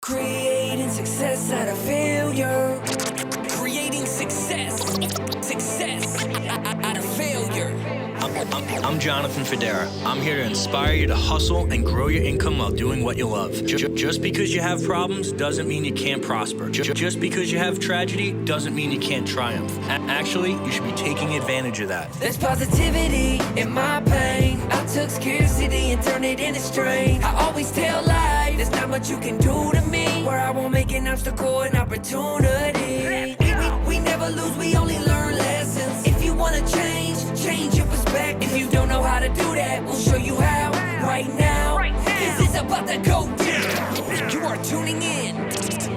Creating success out of failure. Creating success out of failure. I'm Jonathan Federa. I'm here to inspire you to hustle and grow your income while doing what you love. Just because you have problems doesn't mean you can't prosper. Just because you have tragedy doesn't mean you can't triumph. Actually, you should be taking advantage of that. There's positivity in my pain. I took scarcity and turned it into strength. I always tell life, there's not much you can do to me where I won't make an obstacle an opportunity. We never lose, we only learn lessons. If you wanna change your perspective. If you don't know how to do that, we'll show you how right now. This is about to go down. You are tuning in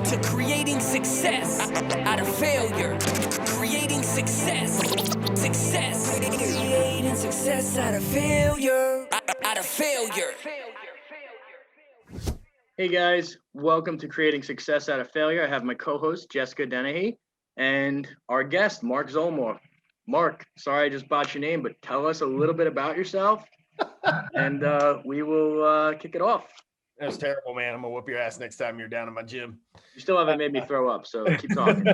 to creating success out of failure. Creating success creating success out of failure. Out of failure. Hey guys, welcome to Creating Success Out of Failure. I have my co-host Jessica Dennehy and our guest Marc Zalmanoff. Marc, sorry I just botched your name, but tell us a little bit about yourself, and we will kick it off. That was terrible, man. I'm gonna whoop your ass next time you're down in my gym. You still haven't made me throw up, so keep talking.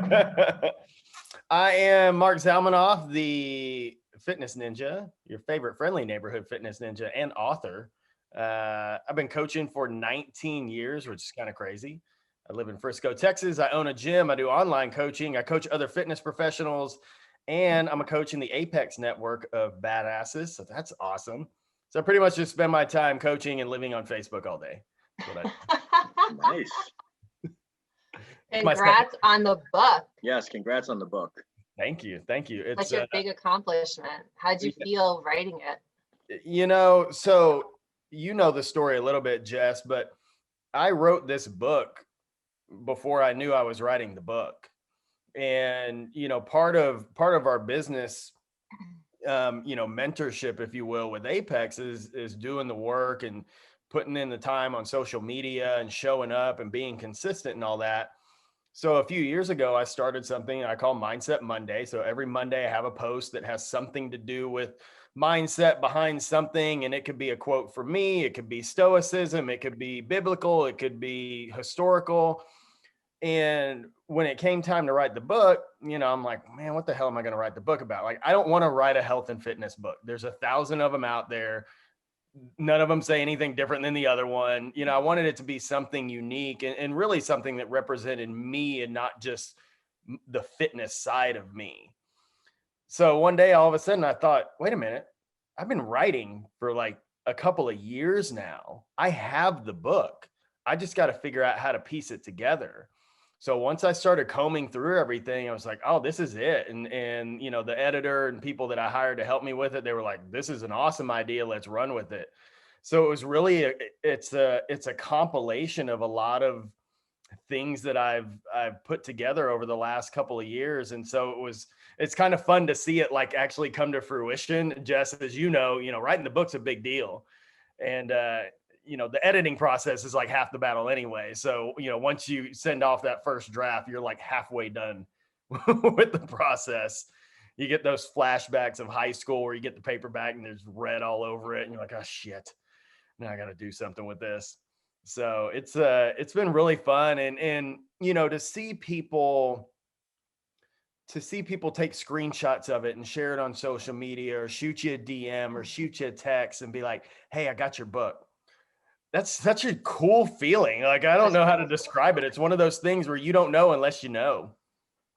I am Marc Zalmanoff, the fitness ninja, your favorite friendly neighborhood fitness ninja and author. I've been coaching for 19 years, which is kind of crazy. I live in Frisco, Texas. I own a gym. I do online coaching. I coach other fitness professionals, and I'm a coach in the Apex network of badasses. So that's awesome. So I pretty much just spend my time coaching and living on Facebook all day. That's what I do. Nice. Congrats on the book. Yes, congrats on the book. Thank you. Thank you. That's your big accomplishment. How'd you feel writing it? So you know the story a little bit, Jess, but I wrote this book before I knew I was writing the book. And, part of our business, mentorship, if you will, with Apex is doing the work and putting in the time on social media and showing up and being consistent and all that. So a few years ago, I started something I call Mindset Monday. So every Monday I have a post that has something to do with mindset behind something. And it could be a quote from me. It could be stoicism. It could be biblical. It could be historical. And when it came time to write the book, I'm like, man, what the hell am I going to write the book about? Like, I don't want to write a health and fitness book. There's 1,000 of them out there. None of them say anything different than the other one. I wanted it to be something unique and really something that represented me and not just the fitness side of me. So one day, all of a sudden I thought, wait a minute, I've been writing for like a couple of years now. I have the book. I just got to figure out how to piece it together. So once I started combing through everything, I was like, oh, this is it. And the editor and people that I hired to help me with it, they were like, this is an awesome idea. Let's run with it. So it was really, it's a compilation of a lot of things that I've put together over the last couple of years. And so it's kind of fun to see it like actually come to fruition. Jess, as you know, writing the book's a big deal. And, the editing process is like half the battle anyway. So, once you send off that first draft, you're like halfway done with the process. You get those flashbacks of high school where you get the paperback and there's red all over it. And you're like, oh shit, now I got to do something with this. So it's been really fun. And, to see people take screenshots of it and share it on social media or shoot you a DM or shoot you a text and be like, hey, I got your book. That's such a cool feeling. Like, I don't know how to describe it. It's one of those things where you don't know unless you know.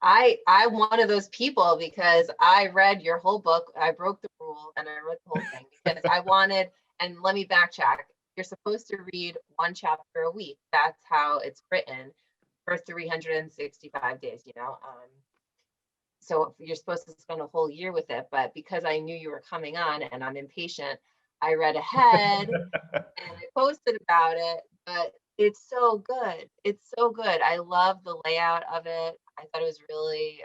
I'm one of those people because I read your whole book. I broke the rule and I read the whole thing because I wanted, and let me backtrack. You're supposed to read one chapter a week. That's how it's written for 365 days, So you're supposed to spend a whole year with it. But because I knew you were coming on and I'm impatient, I read ahead and I posted about it, but it's so good. It's so good. I love the layout of it. I thought it was really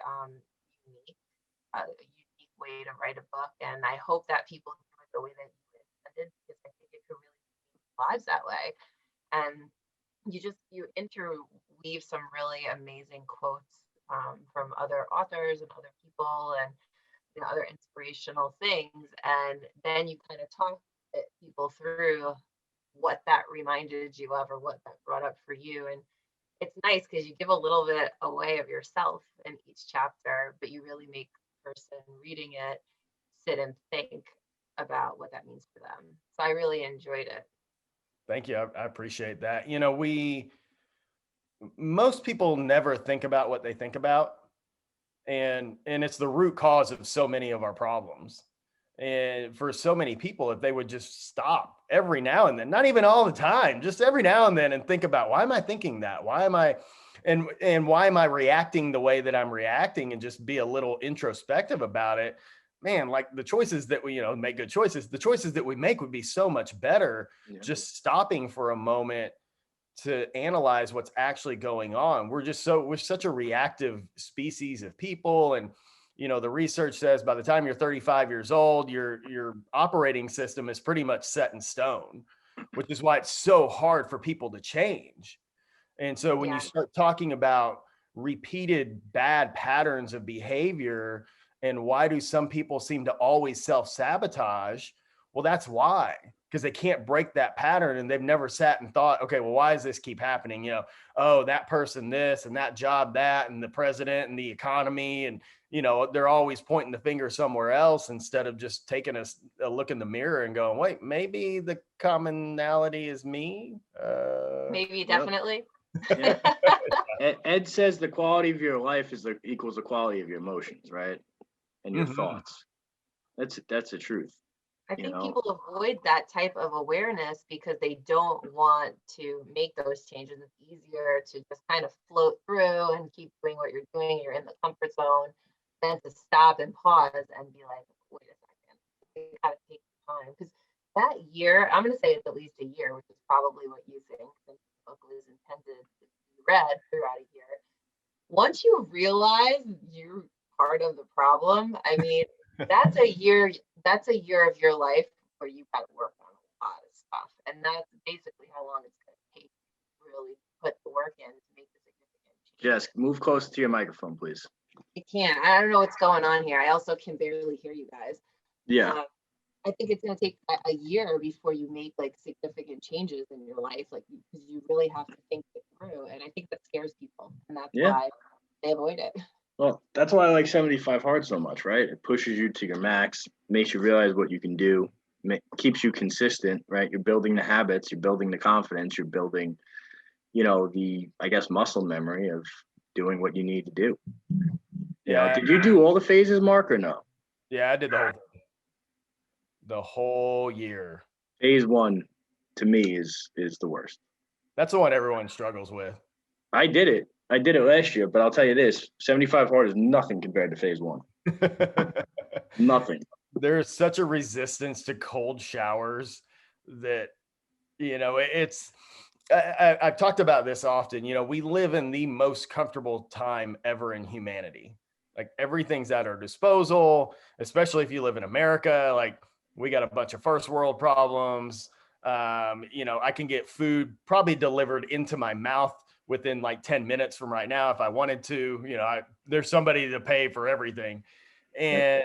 unique, a unique way to write a book. And I hope that people do it the way that you intended, because I think it could really change lives that way. And you interweave some really amazing quotes from other authors and other people and other inspirational things. And then you kind of talk people through what that reminded you of or what that brought up for you. And it's nice because you give a little bit away of yourself in each chapter, but you really make the person reading it sit and think about what that means for them. So I really enjoyed it. Thank you. I appreciate that. You know, most people never think about what they think about, and it's the root cause of so many of our problems. And for so many people, if they would just stop every now and then, not even all the time, just every now and then, and think about, why am I thinking that? Why am I, and why am I reacting the way that I'm reacting, and just be a little introspective about it, man, like the choices that we, make good choices, the choices that we make would be so much better just stopping for a moment to analyze what's actually going on. We're such a reactive species of people. And, the research says by the time you're 35 years old, your operating system is pretty much set in stone, which is why it's so hard for people to change. And so when you Yeah. start talking about repeated bad patterns of behavior, and why do some people seem to always self-sabotage? Well, that's why, because they can't break that pattern, and they've never sat and thought, okay, well, why does this keep happening? Oh, that person this, and that job that, and the president and the economy, and they're always pointing the finger somewhere else, instead of just taking a look in the mirror and going, wait, maybe the commonality is me. Maybe, definitely. Yeah. Ed says the quality of your life equals the quality of your emotions, right? And your thoughts. That's the truth. I think people avoid that type of awareness because they don't want to make those changes. It's easier to just kind of float through and keep doing what you're doing. You're in the comfort zone, than to stop and pause and be like, wait a second, you gotta take time. Because that year, I'm gonna say it's at least a year, which is probably what you think, since the book was intended to be read throughout a year. Once you realize you're part of the problem, I mean, that's a year of your life where you've got to work on a lot of stuff. And that's basically how long it's going to take to really put the work in to make the significant change. Jess, move closer to your microphone, please. I can't. I don't know what's going on here. I also can barely hear you guys. Yeah. I think it's going to take a year before you make like significant changes in your life, like, because you really have to think it through. And I think that scares people, and that's why they avoid it. Well, that's why I like 75 Hard so much, right? It pushes you to your max, makes you realize what you can do, keeps you consistent, right? You're building the habits, you're building the confidence, you're building, the, I guess, muscle memory of doing what you need to do. Yeah. Did you do all the phases, Mark, or no? Yeah, I did the whole year. Phase 1 to me is the worst. That's the one everyone struggles with. I did it last year, but I'll tell you this, 75 Hard is nothing compared to phase 1. Nothing. There's such a resistance to cold showers that, I've talked about this often. We live in the most comfortable time ever in humanity. Like, everything's at our disposal, especially if you live in America. Like, we got a bunch of first world problems. I can get food probably delivered into my mouth within like 10 minutes from right now if I wanted to. There's somebody to pay for everything. And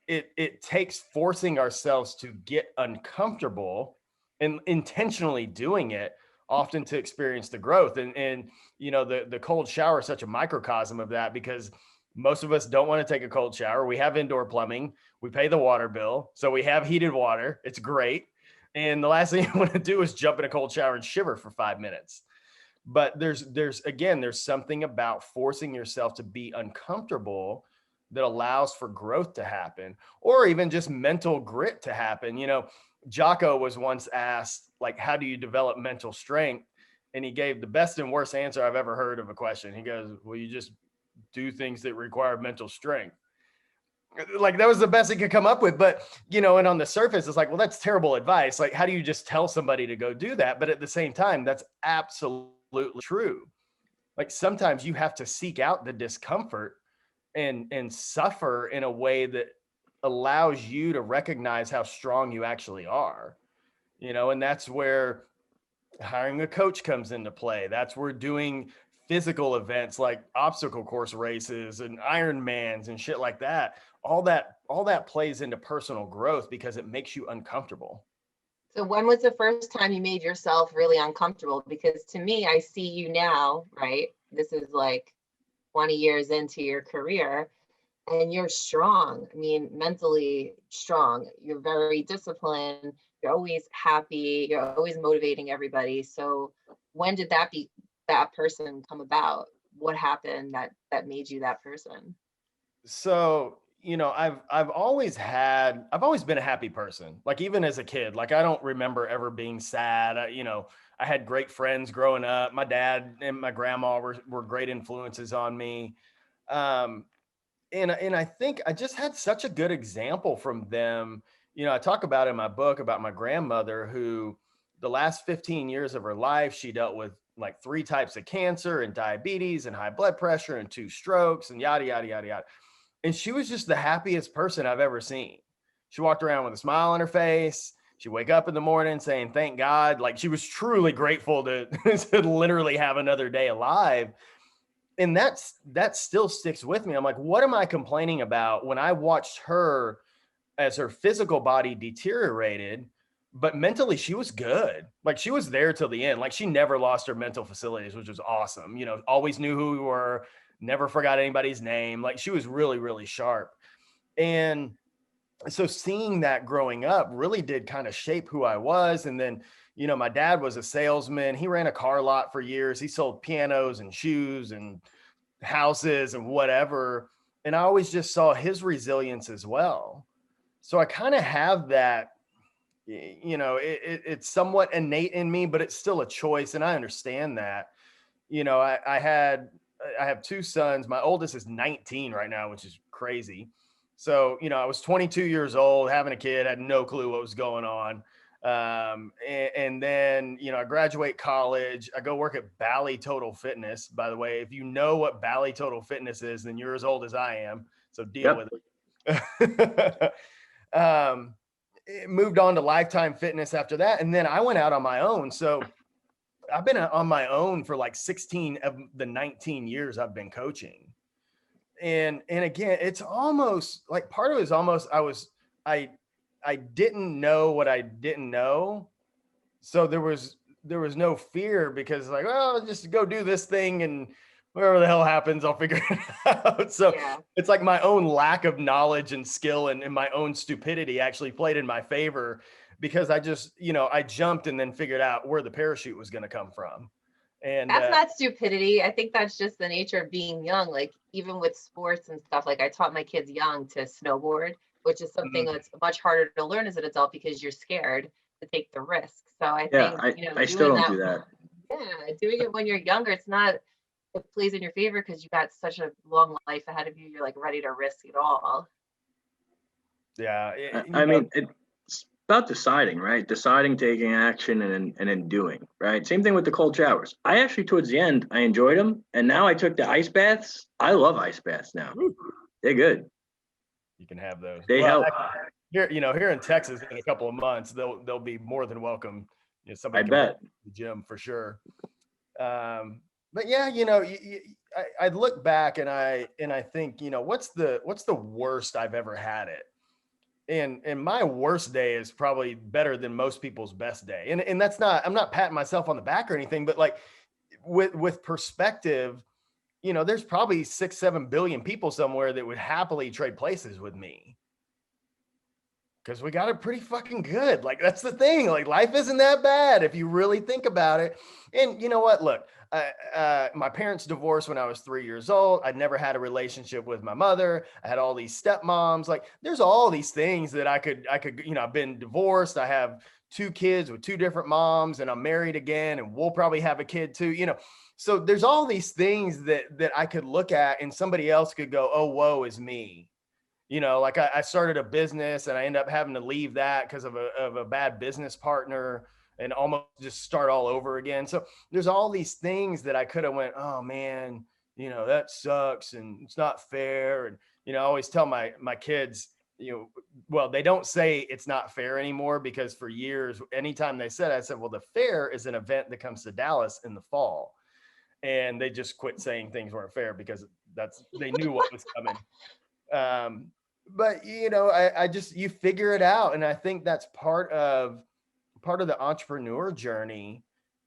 it takes forcing ourselves to get uncomfortable and intentionally doing it often to experience the growth. And the cold shower is such a microcosm of that, because most of us don't want to take a cold shower. We have indoor plumbing, we pay the water bill, so we have heated water. It's great. And the last thing you want to do is jump in a cold shower and shiver for 5 minutes. But there's something about forcing yourself to be uncomfortable that allows for growth to happen, or even just mental grit to happen. Jocko was once asked, like, how do you develop mental strength? And he gave the best and worst answer I've ever heard of a question. He goes, well, you just do things that require mental strength. Like, that was the best he could come up with. But, and on the surface, it's like, well, that's terrible advice. Like, how do you just tell somebody to go do that? But at the same time, that's absolutely true. Like, sometimes you have to seek out the discomfort and suffer in a way that allows you to recognize how strong you actually are, and that's where hiring a coach comes into play. That's where doing physical events like obstacle course races and Ironmans and shit like that, all that plays into personal growth because it makes you uncomfortable. So when was the first time you made yourself really uncomfortable? Because to me, I see you now, right? This is like 20 years into your career, and you're strong. I mean, mentally strong. You're very disciplined. You're always happy. You're always motivating everybody. So when did that person come about? What happened that made you that person? So, I've always been a happy person. Like even as a kid, like I don't remember ever being sad. I had great friends growing up. My dad and my grandma were great influences on me. Um, and I think I just had such a good example from them. I talk about in my book about my grandmother who the last 15 years of her life, she dealt with like 3 types of cancer and diabetes and high blood pressure and 2 strokes and yada, yada, yada, yada. And she was just the happiest person I've ever seen. She walked around with a smile on her face. She'd wake up in the morning saying, thank God. Like she was truly grateful to, to literally have another day alive. And that still sticks with me. I'm like, what am I complaining about when I watched her as her physical body deteriorated, but mentally she was good. Like she was there till the end. Like she never lost her mental facilities, which was awesome. Always knew who we were, never forgot anybody's name. Like she was really, really sharp. And so seeing that growing up really did kind of shape who I was. And then, my dad was a salesman. He ran a car lot for years. He sold pianos and shoes and houses and whatever. And I always just saw his resilience as well. So I kind of have that, it's somewhat innate in me, but it's still a choice. And I understand that. I have 2 sons. My oldest is 19 right now, which is crazy. So, I was 22 years old, having a kid, had no clue what was going on. And then, I graduate college. I go work at Bally Total Fitness. By the way, if you know what Bally Total Fitness is, then you're as old as I am. So deal with it. Moved on to Lifetime Fitness after that. And then I went out on my own. So I've been on my own for like 16 of the 19 years I've been coaching. And again, it's almost like part of it is almost I didn't know what I didn't know. So there was no fear because like, well, just go do this thing and whatever the hell happens, I'll figure it out. So Yeah. it's like my own lack of knowledge and skill and my own stupidity actually played in my favor because I just, I jumped and then figured out where the parachute was going to come from. And That's not stupidity. I think that's just the nature of being young. Like even with sports and stuff, like I taught my kids young to snowboard, which is something that's much harder to learn as an adult because you're scared to take the risk. So I Yeah, think, I still doing don't that, do that. yeah, doing it when you're younger, it plays in your favor because you got such a long life ahead of you. You're like ready to risk it all. yeah, I mean, it's about deciding, right? Deciding, taking action, and then doing, right? Same thing with the cold showers. I actually, towards the end, I enjoyed them, and now I took the ice baths. I love ice baths now. They're good. you can have those. They help. Here, here in Texas, in a couple of months, they'll be more than welcome. Somebody I can bet. bring the gym for sure. But yeah, I look back and I think, what's the worst I've ever had it? And my worst day is probably better than most people's best day. And that's not, I'm not patting myself on the back or anything, but like with perspective, there's probably 6-7 billion people somewhere that would happily trade places with me. Because we got it pretty fucking good. Like, that's the thing. Like, life isn't that bad if you really think about it. And you know what? Look, my parents divorced when I was 3 years old. I'd never had a relationship with my mother. I had all these stepmoms. Like, there's all these things that I could, I've been divorced. I have 2 kids with 2 different moms, and I'm married again, and we'll probably have a kid too, So there's all these things that I could look at, and somebody else could go, oh, woe is me. Like I started a business and I ended up having to leave that because of a bad business partner and almost just start all over again. So there's all these things that I could have went, oh man, that sucks and it's not fair. And, I always tell my kids, well, they don't say it's not fair anymore because for years, anytime they said, I said, well, the fair is an event that comes to Dallas in the fall. And they just quit saying things weren't fair because they knew what was coming. But I just, you figure it out. And I think that's part of part of the entrepreneur journey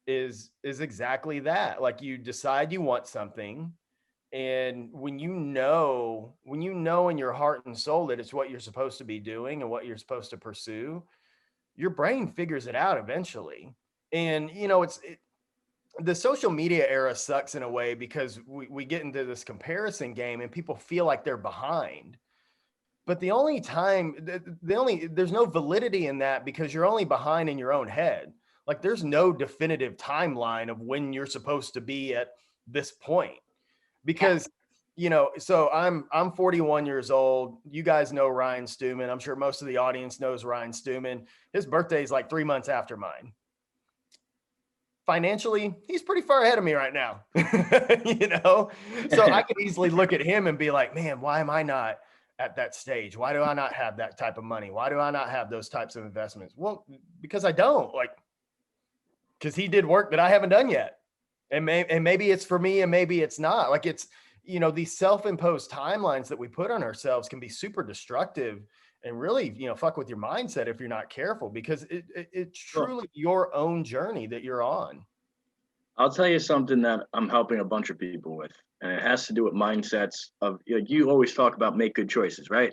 is exactly that. Like, you decide you want something, and when you know in your heart and soul that it's what you're supposed to be doing and what you're supposed to pursue, your brain figures it out eventually. And the social media era sucks in a way, because we get into this comparison game and people feel like they're behind. But there's no validity in that, because you're only behind in your own head. Like, there's no definitive timeline of when you're supposed to be at this point. Because, so I'm 41 years old. You guys know Ryan Stewman. I'm sure most of the audience knows Ryan Stewman. His birthday is like 3 months after mine. Financially, he's pretty far ahead of me right now. So I could easily look at him and be like, man, why am I not at that stage? Why do I not have that type of money? Why do I not have those types of investments? Well, because I don't, because he did work that I haven't done yet. And maybe it's for me and maybe it's not. Like, it's, these self-imposed timelines that we put on ourselves can be super destructive and really, fuck with your mindset if you're not careful, because it's truly your own journey that you're on. I'll tell you something that I'm helping a bunch of people with, and it has to do with mindsets of, like, you always talk about make good choices, right?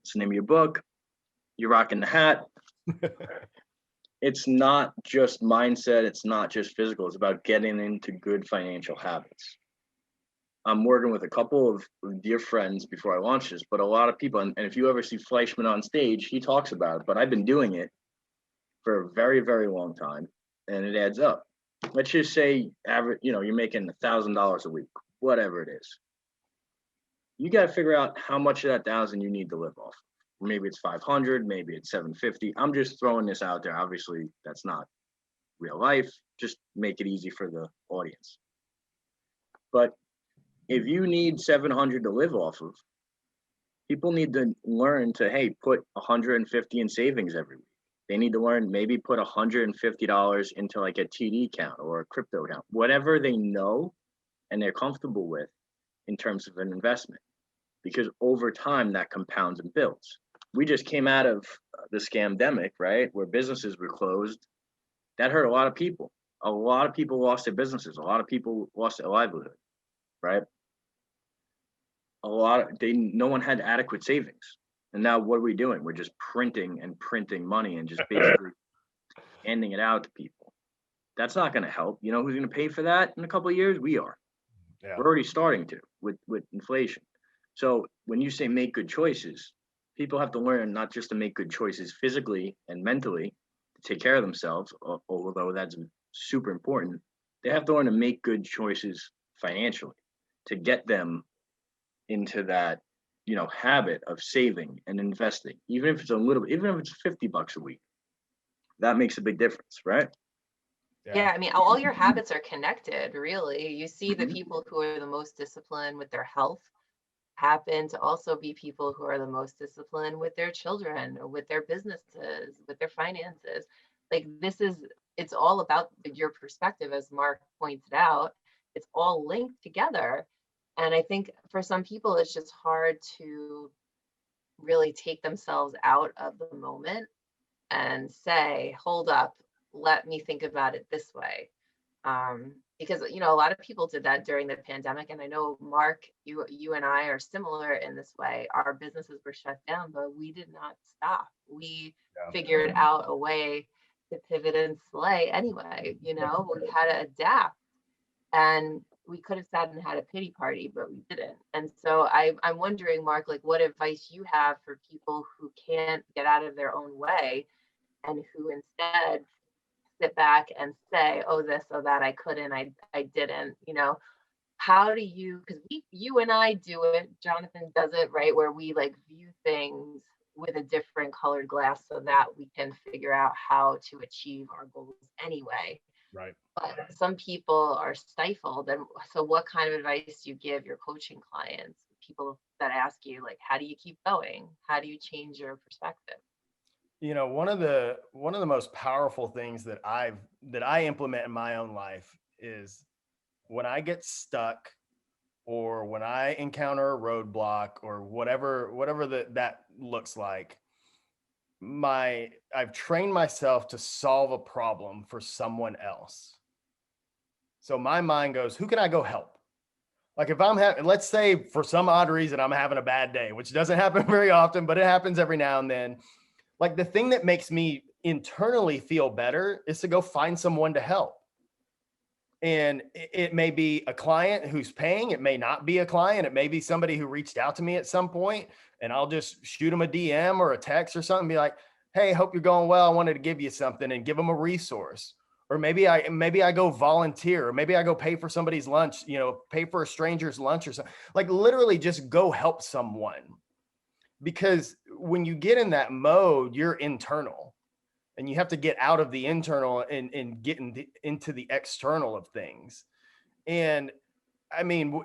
It's the name of your book. You're rocking the hat. It's not just mindset. It's not just physical. It's about getting into good financial habits. I'm working with a couple of dear friends before I launch this, but a lot of people, and if you ever see Fleischman on stage, he talks about it, but I've been doing it for a very, very long time, and it adds up. Let's just say average, you're making $1,000 a week, whatever it is. You got to figure out how much of that 1,000 you need to live off. Maybe it's 500, maybe it's 750. I'm just throwing this out there. Obviously, that's not real life. Just make it easy for the audience. But if you need 700 to live off of, people need to learn to, hey, put 150 in savings every week. They need to learn, maybe put $150 into like a TD account or a crypto account, whatever they know and they're comfortable with in terms of an investment, because over time that compounds and builds. We just came out of the scamdemic, right? Where businesses were closed. That hurt a lot of people. A lot of people lost their businesses. A lot of people lost their livelihood, right? No one had adequate savings. And now what are we doing? We're just printing and printing money and just basically handing it out to people. That's not going to help. You know who's going to pay for that in a couple of years? We are. Yeah. We're already starting to with inflation. So when you say make good choices, people have to learn not just to make good choices physically and mentally to take care of themselves, although that's super important. They have to learn to make good choices financially to get them into that, habit of saving and investing, even if it's a little bit, even if it's $50 a week, that makes a big difference, right? Yeah, I mean, all your habits are connected, really. You see the people who are the most disciplined with their health happen to also be people who are the most disciplined with their children, or with their businesses, with their finances. Like, it's all about your perspective, as Mark pointed out. It's all linked together. And I think for some people, it's just hard to really take themselves out of the moment and say, hold up, let me think about it this way. Because, a lot of people did that during the pandemic. And I know, Mark, you and I are similar in this way. Our businesses were shut down, but we did not stop. We figured out a way to pivot and slay anyway. We had to adapt. And we could have sat and had a pity party, but we didn't. And so I'm wondering, Mark, like, what advice you have for people who can't get out of their own way and who instead sit back and say, oh, this, oh, that, I couldn't, I didn't, how do you, because you and I do it, Jonathan does it, right, where we like view things with a different colored glass so that we can figure out how to achieve our goals anyway. Right. But some people are stifled. And so what kind of advice do you give your coaching clients, people that ask you, like, how do you keep going? How do you change your perspective? One of the most powerful things that I implement in my own life is when I get stuck, or when I encounter a roadblock, or whatever that looks like, I've trained myself to solve a problem for someone else. So my mind goes, who can I go help? Like if I'm having, let's say for some odd reason, I'm having a bad day, which doesn't happen very often, but it happens every now and then. Like the thing that makes me internally feel better is to go find someone to help. And it may be a client who's paying. It may not be a client. It may be somebody who reached out to me at some point, and I'll just shoot them a DM or a text or something, and be like, hey, hope you're going well. I wanted to give you something, and give them a resource. Or maybe I go volunteer, or maybe I go pay for somebody's lunch, pay for a stranger's lunch or something. Like literally just go help someone. Because when you get in that mode, you're internal. And you have to get out of the internal and get into the external of things. And I mean,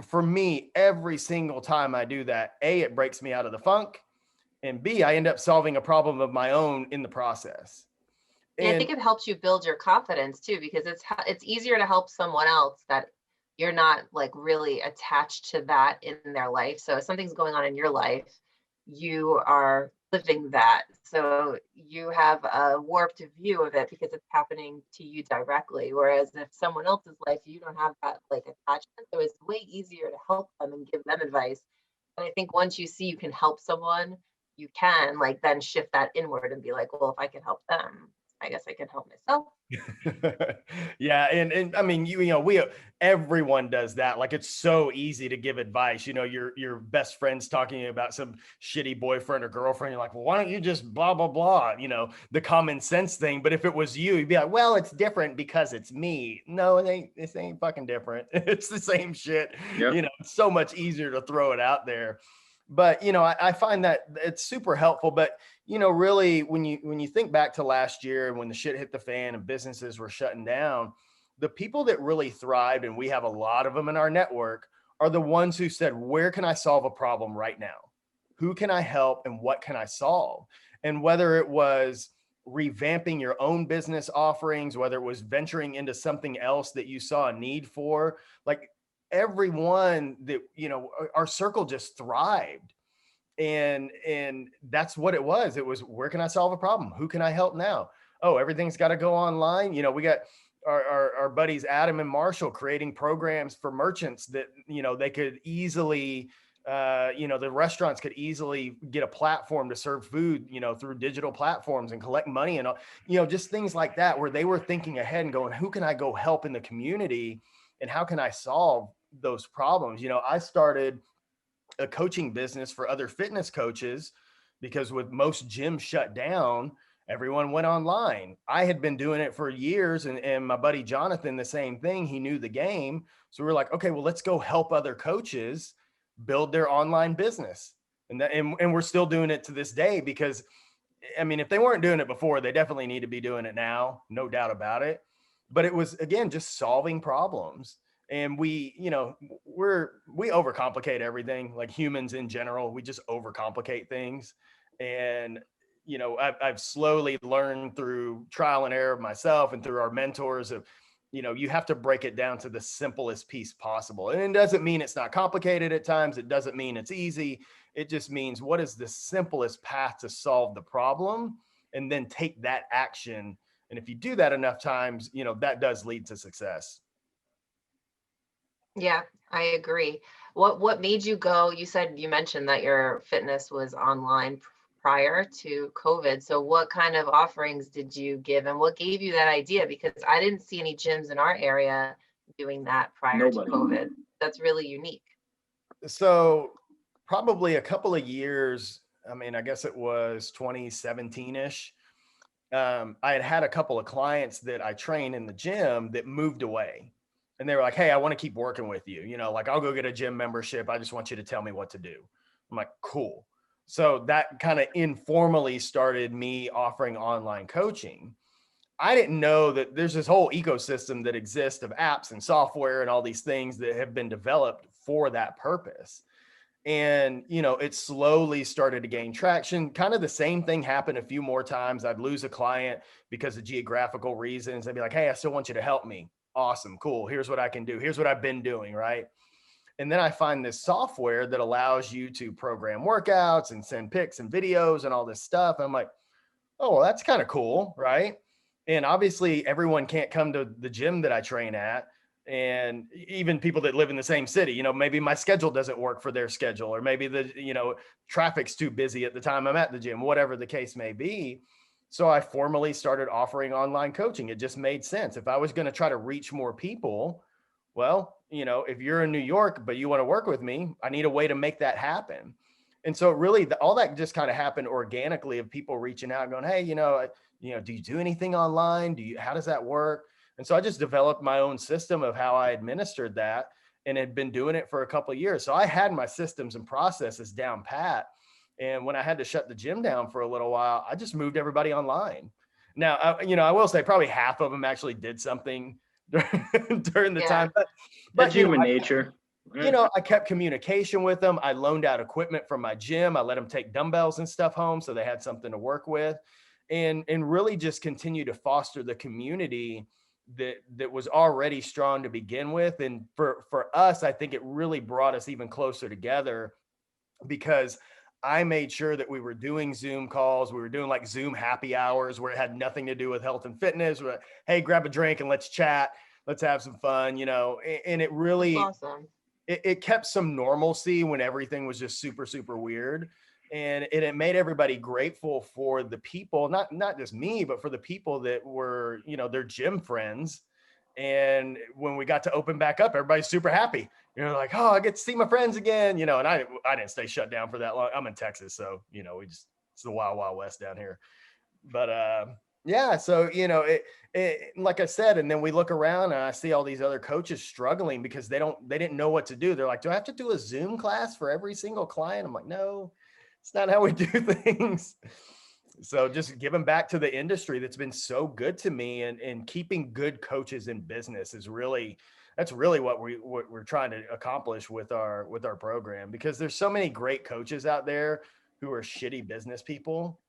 for me, every single time I do that, A, it breaks me out of the funk, and B, I end up solving a problem of my own in the process. And I think it helps you build your confidence too, because it's easier to help someone else that you're not like really attached to that in their life. So if something's going on in your life, you are living that. So you have a warped view of it because it's happening to you directly. Whereas if someone else's life, you don't have that like attachment. So it's way easier to help them and give them advice. And I think once you see you can help someone, you can like then shift that inward and be like, well, if I can help them, I guess I can help myself. Yeah. And I mean, everyone does that. Like, it's so easy to give advice. Your best friend's talking about some shitty boyfriend or girlfriend. You're like, well, why don't you just blah, blah, blah, the common sense thing. But if it was you, you'd be like, well, it's different because it's me. No, it ain't fucking different. It's the same shit. Yep. It's so much easier to throw it out there. But, I find that it's super helpful. But, really when you think back to last year, when the shit hit the fan and businesses were shutting down, the people that really thrived, and we have a lot of them in our network, are the ones who said, where can I solve a problem right now? Who can I help and what can I solve? And whether it was revamping your own business offerings, whether it was venturing into something else that you saw a need for, like everyone that, our circle just thrived. And that's what it was. It was, where can I solve a problem? Who can I help now? Oh, everything's got to go online. We got our buddies Adam and Marshall creating programs for merchants that they could easily the restaurants could easily get a platform to serve food through digital platforms and collect money and just things like that, where they were thinking ahead and going, who can I go help in the community and how can I solve those problems? I started a coaching business for other fitness coaches because with most gyms shut down, everyone went online. I had been doing it for years, and my buddy Jonathan, the same thing. He knew the game. So we were like, okay, well, let's go help other coaches build their online business. And we're still doing it to this day, because I mean, if they weren't doing it before, they definitely need to be doing it now, no doubt about it. But it was, again, just solving problems. And we overcomplicate everything, like humans in general. We just overcomplicate things. And, I've slowly learned through trial and error of myself and through our mentors of, you have to break it down to the simplest piece possible. And it doesn't mean it's not complicated at times. It doesn't mean it's easy. It just means, what is the simplest path to solve the problem? And then take that action. And if you do that enough times, that does lead to success. Yeah, I agree. What made you go? You mentioned that your fitness was online prior to COVID. So what kind of offerings did you give and what gave you that idea? Because I didn't see any gyms in our area doing that prior to COVID. That's really unique. So probably a couple of years, I mean, I guess it was 2017-ish. I had a couple of clients that I trained in the gym that moved away. And they were like, hey, I want to keep working with you. Like, I'll go get a gym membership. I just want you to tell me what to do. I'm like, cool. So that kind of informally started me offering online coaching. I didn't know that there's this whole ecosystem that exists of apps and software and all these things that have been developed for that purpose. And, it slowly started to gain traction. Kind of the same thing happened a few more times. I'd lose a client because of geographical reasons. They'd be like, hey, I still want you to help me. Awesome. Cool. Here's what I can do. Here's what I've been doing. Right. And then I find this software that allows you to program workouts and send pics and videos and all this stuff. I'm like, oh, well, that's kind of cool, right? And obviously everyone can't come to the gym that I train at. And even people that live in the same city, you know, maybe my schedule doesn't work for their schedule, or maybe the, you know, traffic's too busy at the time I'm at the gym, whatever the case may be. So I formally started offering online coaching. It just made sense. If I was going to try to reach more people, well, you know, if you're in New York, but you want to work with me, I need a way to make that happen. And so really all that just kind of happened organically, of people reaching out and going, hey, do you do anything online? How does that work? And so I just developed my own system of how I administered that, and had been doing it for a couple of years. So I had my systems and processes down pat. And when I had to shut the gym down for a little while, I just moved everybody online. Now, I will say probably half of them actually did something during the time, but That's human nature. I kept communication with them. I loaned out equipment from my gym. I let them take dumbbells and stuff home so they had something to work with, and really just continue to foster the community that was already strong to begin with. And for us, I think it really brought us even closer together, because I made sure that we were doing Zoom calls. We were doing like Zoom happy hours where it had nothing to do with health and fitness. We're like, hey, grab a drink and let's chat. Let's have some fun, and it really, That's awesome. it kept some normalcy when everything was just super, super weird. And it made everybody grateful for the people, not just me, but for the people that were, their gym friends. And when we got to open back up, everybody's super happy. Like, oh, I get to see my friends again, and I didn't stay shut down for that long. I'm in Texas. So, it's the wild, wild west down here. But, yeah, so, like I said, and then we look around and I see all these other coaches struggling because they didn't know what to do. They're like, do I have to do a Zoom class for every single client? I'm like, no, it's not how we do things. So just giving back to the industry that's been so good to me, and keeping good coaches in business that's really what we're trying to accomplish with our program, because there's so many great coaches out there who are shitty business people,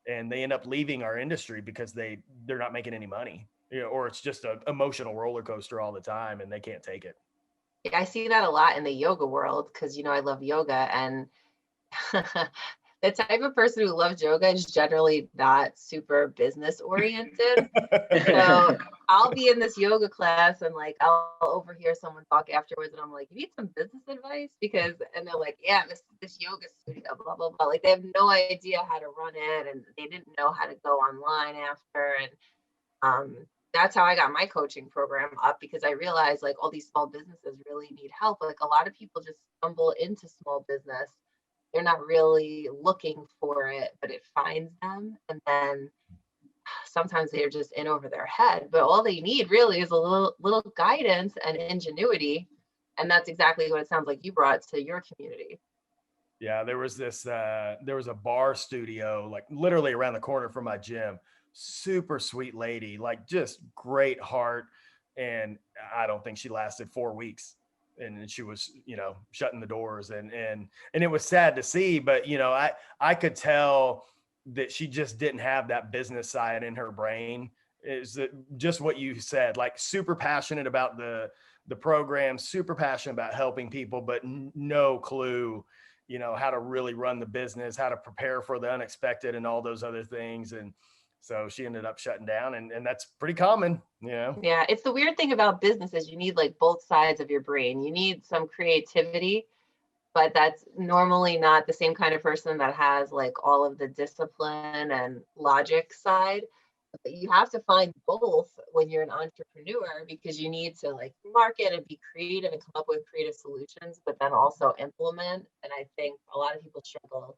and they end up leaving our industry because they're not making any money, or it's just an emotional roller coaster all the time and they can't take it. Yeah, I see that a lot in the yoga world because, I love yoga, and the type of person who loves yoga is generally not super business oriented. So I'll be in this yoga class and like I'll overhear someone talk afterwards, and I'm like, you need some business advice? And they're like, yeah, this yoga studio, blah blah blah. Like they have no idea how to run it, and they didn't know how to go online after. And that's how I got my coaching program up, because I realized like all these small businesses really need help. Like a lot of people just stumble into small business. They're not really looking for it, but it finds them. And then sometimes they're just in over their head, but all they need really is a little guidance and ingenuity. And that's exactly what it sounds like you brought to your community. Yeah, there was a bar studio like literally around the corner from my gym. Super sweet lady, like just great heart. And I don't think she lasted 4 weeks. And she was, shutting the doors, and it was sad to see, but, I could tell that she just didn't have that business side in her brain. Is just what you said, like super passionate about the program, super passionate about helping people, but no clue, how to really run the business, how to prepare for the unexpected and all those other things. And so she ended up shutting down, and that's pretty common, Yeah, it's the weird thing about business is you need like both sides of your brain. You need some creativity, but that's normally not the same kind of person that has like all of the discipline and logic side. But you have to find both when you're an entrepreneur, because you need to like market and be creative and come up with creative solutions, but then also implement. And I think a lot of people struggle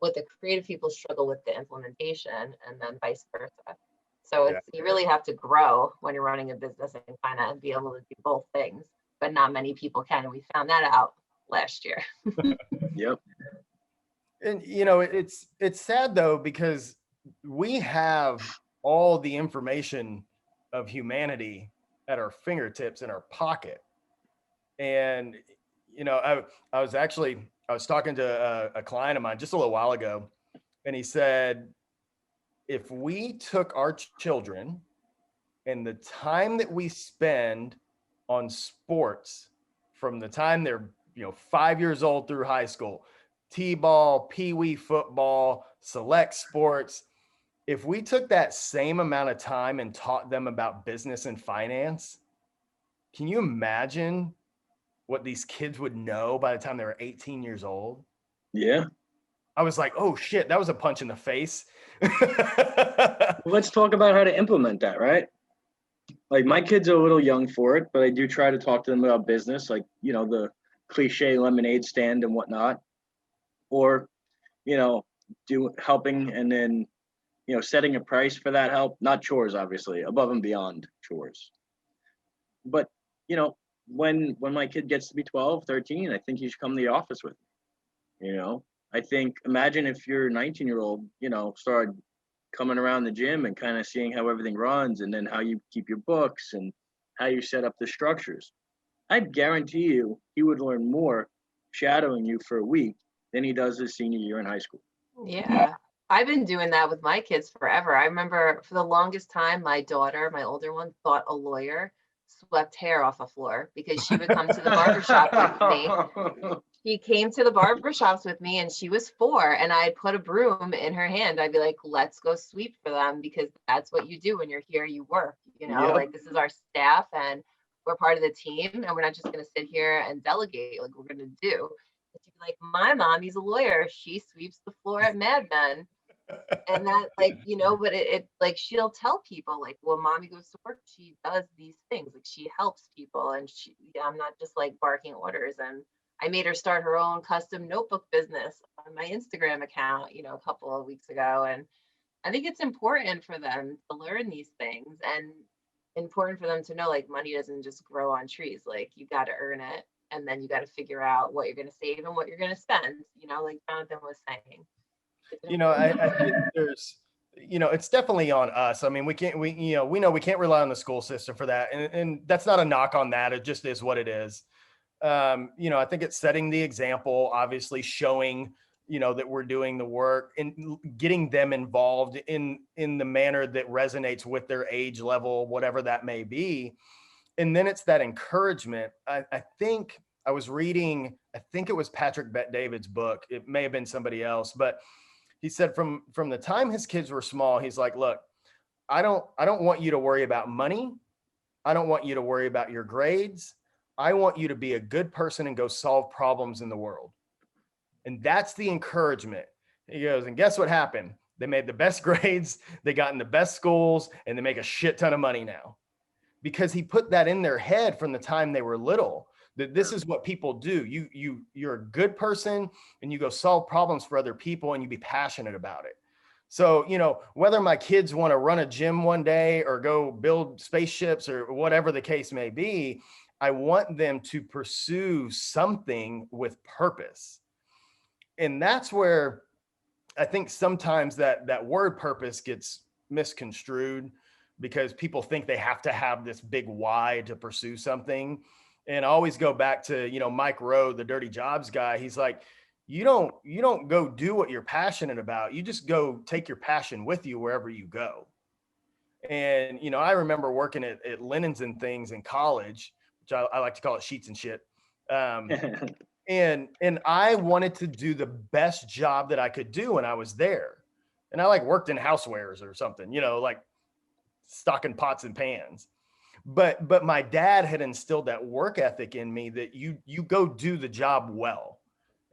with the creative people struggle with the implementation, and then vice versa. So you really have to grow when you're running a business and kind of be able to do both things, but not many people can. And we found that out last year. Yep. And it's sad though, because we have all the information of humanity at our fingertips in our pocket. And I was talking to a client of mine just a little while ago, and he said, if we took our children and the time that we spend on sports from the time they're 5 years old through high school, T-ball, pee-wee football, select sports. If we took that same amount of time and taught them about business and finance, can you imagine what these kids would know by the time they were 18 years old? Yeah. I was like, oh shit, that was a punch in the face. Let's talk about how to implement that, right? Like my kids are a little young for it, but I do try to talk to them about business, like, the cliche lemonade stand and whatnot, or, you know, helping and then, setting a price for that help, not chores, obviously, above and beyond chores. But, when my kid gets to be 12, 13, I think he should come to the office with me, I think, imagine if your 19-year-old, started coming around the gym and kind of seeing how everything runs and then how you keep your books and how you set up the structures. I guarantee you he would learn more shadowing you for a week than he does his senior year in high school. Yeah. I've been doing that with my kids forever. I remember for the longest time, my daughter, my older one, thought a lawyer swept hair off a floor because she would come to the barbershop with me. She came to the barbershops with me and she was 4 and I'd put a broom in her hand. I'd be like, let's go sweep for them because that's what you do when you're here, you work, Yep. like this is our staff and we're part of the team and we're not just going to sit here and delegate like we're going to do. And she'd be like, my mommy's a lawyer. She sweeps the floor at Mad Men. And that but it like she'll tell people like, well, mommy goes to work, she does these things, like she helps people and I'm not just like barking orders. And I made her start her own custom notebook business on my Instagram account, a couple of weeks ago. And I think it's important for them to learn these things and important for them to know like money doesn't just grow on trees. Like you got to earn it and then you got to figure out what you're going to save and what you're going to spend, like Jonathan was saying. I think there's, it's definitely on us. I mean, we know we can't rely on the school system for that. And that's not a knock on that. It just is what it is. I think it's setting the example, obviously showing, that we're doing the work and getting them involved in the manner that resonates with their age level, whatever that may be. And then it's that encouragement. I think I was reading, I think it was Patrick Bet-David's book. It may have been somebody else, but he said from the time his kids were small, he's like, look, I don't want you to worry about money. I don't want you to worry about your grades. I want you to be a good person and go solve problems in the world. And that's the encouragement. He goes, and guess what happened? They made the best grades, they got in the best schools, and they make a shit ton of money now. Because he put that in their head from the time they were little, that this is what people do. You're a good person and you go solve problems for other people and you be passionate about it. So, whether my kids want to run a gym one day or go build spaceships or whatever the case may be, I want them to pursue something with purpose. And that's where I think sometimes that word purpose gets misconstrued because people think they have to have this big why to pursue something. And I always go back to, Mike Rowe, the Dirty Jobs guy. He's like, you don't go do what you're passionate about. You just go take your passion with you wherever you go. And, I remember working at Linens and Things in college, which I like to call it sheets and shit. And I wanted to do the best job that I could do when I was there. And I worked in housewares or something, like stocking pots and pans. But my dad had instilled that work ethic in me that you go do the job well,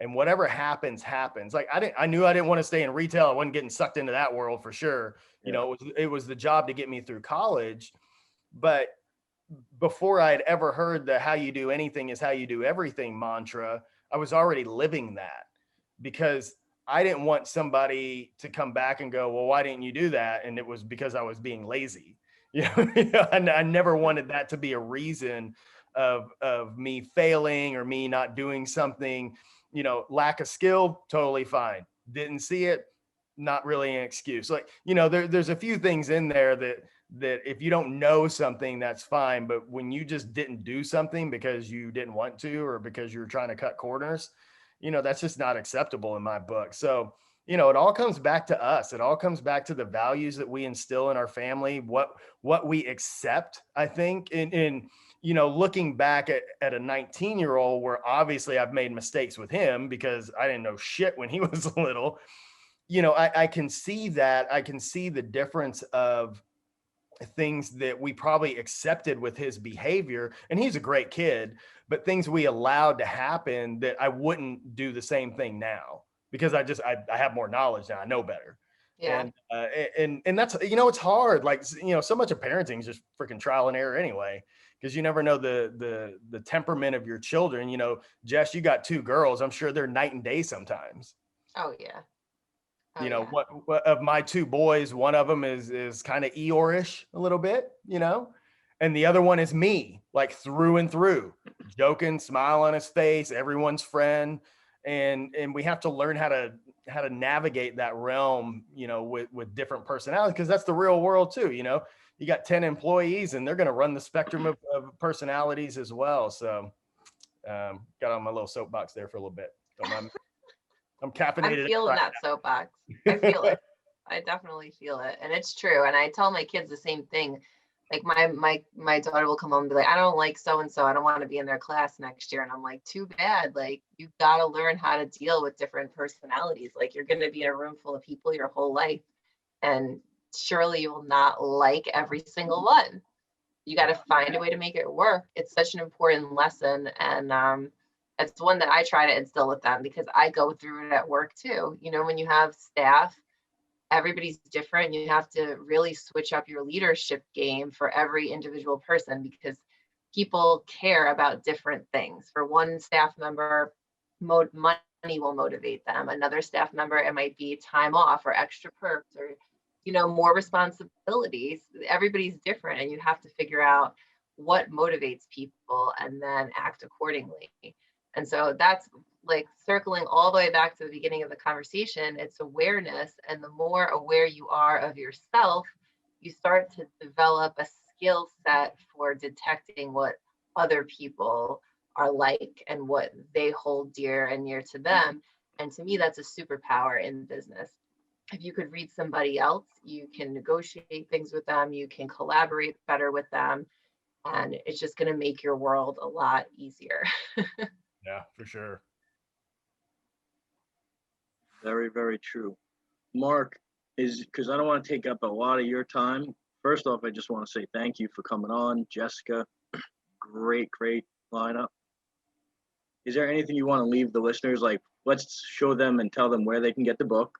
and whatever happens. Like I knew I didn't want to stay in retail. I wasn't getting sucked into that world for sure. Yeah. It was the job to get me through college. But before I'd ever heard the how you do anything is how you do everything mantra, I was already living that because I didn't want somebody to come back and go, well, why didn't you do that? And it was because I was being lazy. I never wanted that to be a reason of me failing or me not doing something. Lack of skill, totally fine. Didn't see it, not really an excuse. There's a few things in there that if you don't know something, that's fine. But when you just didn't do something because you didn't want to or because you're trying to cut corners, that's just not acceptable in my book. So it all comes back to us. It all comes back to the values that we instill in our family, what we accept, I think. And looking back at a 19-year-old where obviously I've made mistakes with him because I didn't know shit when he was little, I can see that. I can see the difference of things that we probably accepted with his behavior. And he's a great kid, but things we allowed to happen that I wouldn't do the same thing now because I have more knowledge now. I know better. Yeah. And that's, it's hard. Like, so much of parenting is just freaking trial and error anyway, because you never know the temperament of your children. Jess, you got 2 girls. I'm sure they're night and day sometimes. Oh yeah. What of my 2 boys, one of them is kind of Eeyore-ish a little bit, and the other one is me, like through and through, joking, smile on his face, everyone's friend. And we have to learn how to navigate that realm, with different personalities, because that's the real world too. You got 10 employees and they're going to run the spectrum of personalities as well. So got on my little soapbox there for a little bit. Don't mind me. I'm caffeinated. I'm feeling that soapbox. I feel it. I definitely feel it. And it's true. And I tell my kids the same thing. Like my daughter will come home and be like, I don't like so-and-so. I don't want to be in their class next year. And I'm like, too bad. Like, you've got to learn how to deal with different personalities. Like, you're going to be in a room full of people your whole life. And surely you will not like every single one. You got to find a way to make it work. It's such an important lesson. And it's one that I try to instill with them because I go through it at work too. When you have staff, everybody's different. You have to really switch up your leadership game for every individual person because people care about different things. For one staff member, money will motivate them. Another staff member, it might be time off or extra perks or, more responsibilities. Everybody's different and you have to figure out what motivates people and then act accordingly. And so that's like circling all the way back to the beginning of the conversation. It's awareness. And the more aware you are of yourself, you start to develop a skill set for detecting what other people are like and what they hold dear and near to them. And to me, that's a superpower in business. If you could read somebody else, you can negotiate things with them, you can collaborate better with them, and it's just going to make your world a lot easier. Yeah, for sure. Very, very true. Mark, because I don't want to take up a lot of your time. First off, I just want to say thank you for coming on. Jessica, great lineup. Is there anything you want to leave the listeners? Like, let's show them and tell them where they can get the book,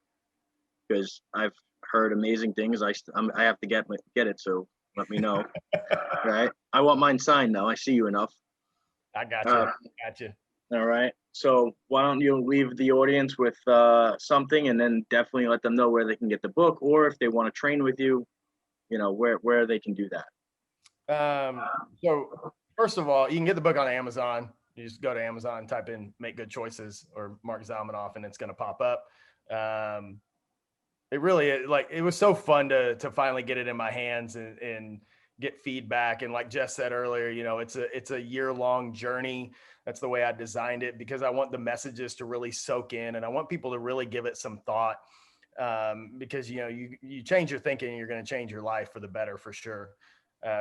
because I've heard amazing things. I have to get it, so let me know. Right? I want mine signed now. I see you enough. I got you. All right. So why don't you leave the audience with something, and then definitely let them know where they can get the book, or if they want to train with you, where they can do that. So first of all, you can get the book on Amazon. You just go to Amazon, type in "Make Good Choices" or Marc Zalmanoff, and it's going to pop up. It really, it was so fun to finally get it in my hands and get feedback. And like Jess said earlier, it's a year-long journey. That's the way I designed it, because I want the messages to really soak in, and I want people to really give it some thought, because, you change your thinking, you're going to change your life for the better, for sure.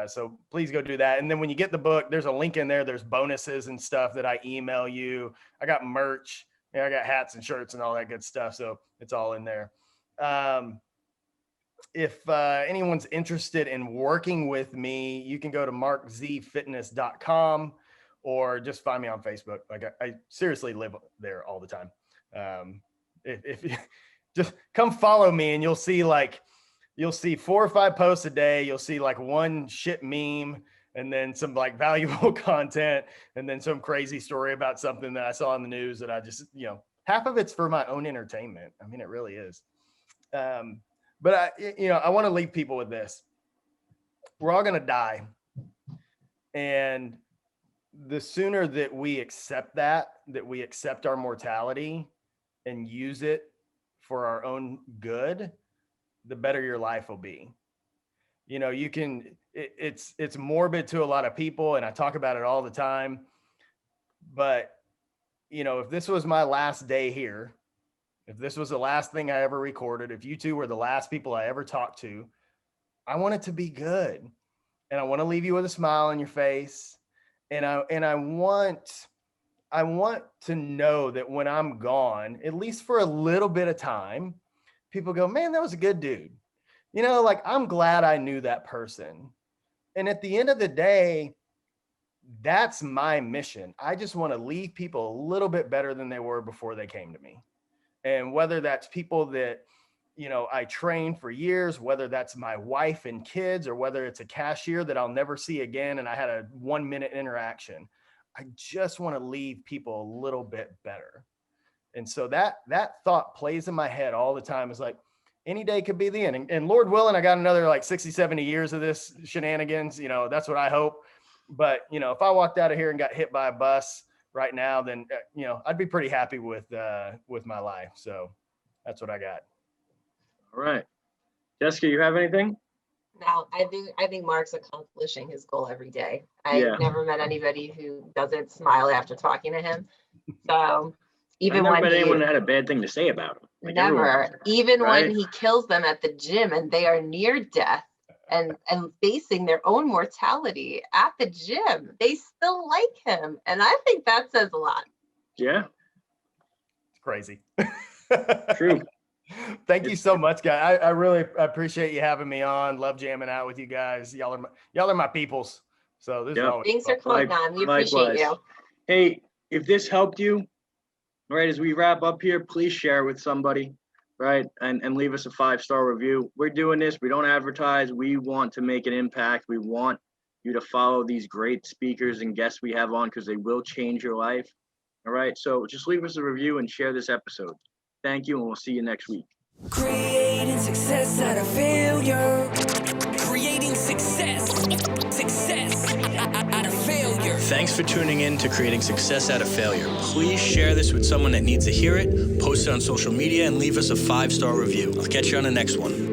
So please go do that. And then when you get the book, there's a link in there. There's bonuses and stuff that I email you. I got merch. I got hats and shirts and all that good stuff. So it's all in there. If anyone's interested in working with me, you can go to marczfitness.com or just find me on Facebook. Like I seriously live there all the time. If you just come follow me, and you'll see 4 or 5 posts a day. You'll see one shit meme, and then some valuable content, and then some crazy story about something that I saw in the news that I just, half of it's for my own entertainment. I mean, it really is. But I want to leave people with this. We're all going to die. And the sooner that we accept that we accept our mortality and use it for our own good, the better your life will be. It's morbid to a lot of people, and I talk about it all the time. But, if this was my last day here, if this was the last thing I ever recorded, if you two were the last people I ever talked to, I want it to be good. And I want to leave you with a smile on your face. And I want to know that when I'm gone, at least for a little bit of time, people go, man, that was a good dude. You know, like, I'm glad I knew that person. And at the end of the day, that's my mission. I just want to leave people a little bit better than they were before they came to me. And whether that's people that, you know, I trained for years, whether that's my wife and kids, or whether it's a cashier that I'll never see again and I had a 1-minute interaction, I just want to leave people a little bit better. And so that thought plays in my head all the time. It's like, any day could be the end. And Lord willing, I got another like 60, 70 years of this shenanigans. You know, that's what I hope. But, you know, if I walked out of here and got hit by a bus right now, then, you know, I'd be pretty happy with my life. So that's what I got. All right. Jessica, you have anything? No, I think Mark's accomplishing his goal every day. I've never met anybody who doesn't smile after talking to him. So even I've never when met anyone that had a bad thing to say about him. Like, never, even right? when he kills them at the gym and they are near death and facing their own mortality at the gym, they still like him. And I think that says a lot. Yeah. It's crazy. True. Thank you so much, guys. I really appreciate you having me on. Love jamming out with you guys. Y'all are my peoples. So this is always Thanks for coming on. We appreciate you. Hey, if this helped you, right, as we wrap up here, please share with somebody, right? And leave us a 5-star review. We're doing this. We don't advertise. We want to make an impact. We want you to follow these great speakers and guests we have on, because they will change your life. All right. So just leave us a review and share this episode. Thank you, and we'll see you next week. Creating success out of failure. Creating success out of failure. Thanks for tuning in to Creating Success Out of Failure. Please share this with someone that needs to hear it, post it on social media, and leave us a 5-star review. I'll catch you on the next one.